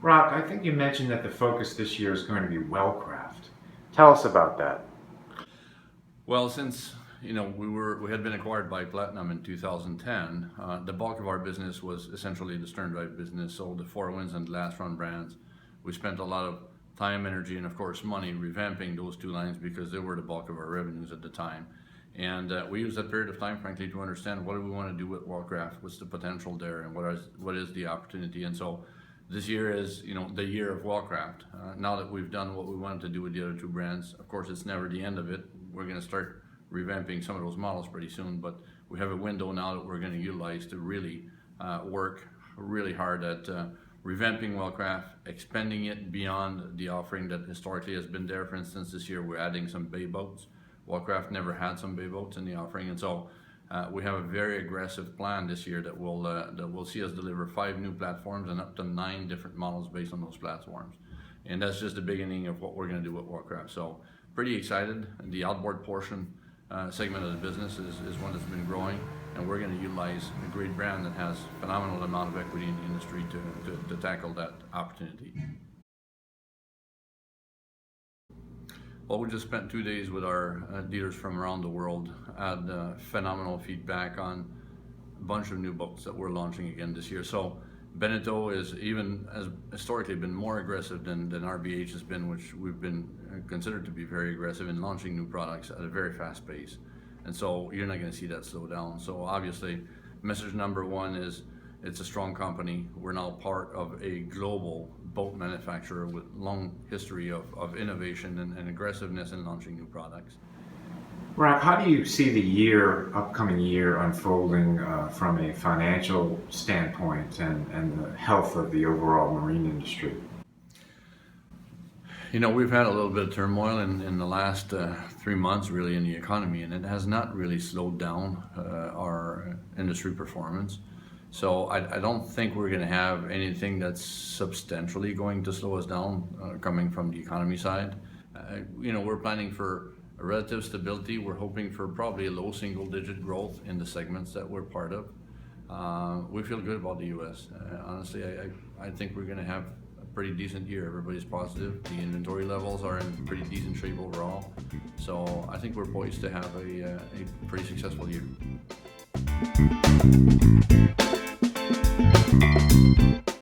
Rock, I think you mentioned that the focus this year is going to be Wellcraft. Tell us about that. Well, since we had been acquired by Platinum in 2010, the bulk of our business was essentially the Stern Drive business. So the Four Winds and Last Run brands, we spent a lot of time, energy, and of course money revamping those two lines because they were the bulk of our revenues at the time. And we used that period of time, frankly, to understand what do we want to do with Wellcraft, what's the potential there, and what is the opportunity. And so this year is the year of Wellcraft. Now that we've done what we wanted to do with the other two brands, of course it's never the end of it. We're going to start revamping some of those models pretty soon, but we have a window now that we're going to utilize to really work really hard at revamping Wellcraft, expanding it beyond the offering that historically has been there. For instance, this year we're adding some bay boats. Wellcraft never had some bay boats in the offering, and so we have a very aggressive plan this year that will see us deliver 5 new platforms and up to 9 different models based on those platforms. And that's just the beginning of what we're going to do with Wellcraft. So pretty excited. The outboard portion segment of the business is one that's been growing, and we're going to utilize a great brand that has phenomenal amount of equity in the industry to tackle that opportunity. Well, we just spent 2 days with our dealers from around the world, had phenomenal feedback on a bunch of new boats that we're launching again this year. So Beneteau has historically been more aggressive than RBH has been, which we've been considered to be very aggressive in launching new products at a very fast pace. And so you're not going to see that slow down. So obviously, message number one is it's a strong company. We're now part of a global boat manufacturer with long history of innovation and aggressiveness in launching new products. Rock, how do you see the upcoming year unfolding from a financial standpoint and the health of the overall marine industry? We've had a little bit of turmoil in the last 3 months really in the economy, and it has not really slowed down our industry performance. So I don't think we're going to have anything that's substantially going to slow us down coming from the economy side. We're planning for a relative stability. We're hoping for probably a low single-digit growth in the segments that we're part of. We feel good about the U.S. Honestly, I think we're going to have a pretty decent year. Everybody's positive. The inventory levels are in pretty decent shape overall. So I think we're poised to have a pretty successful year.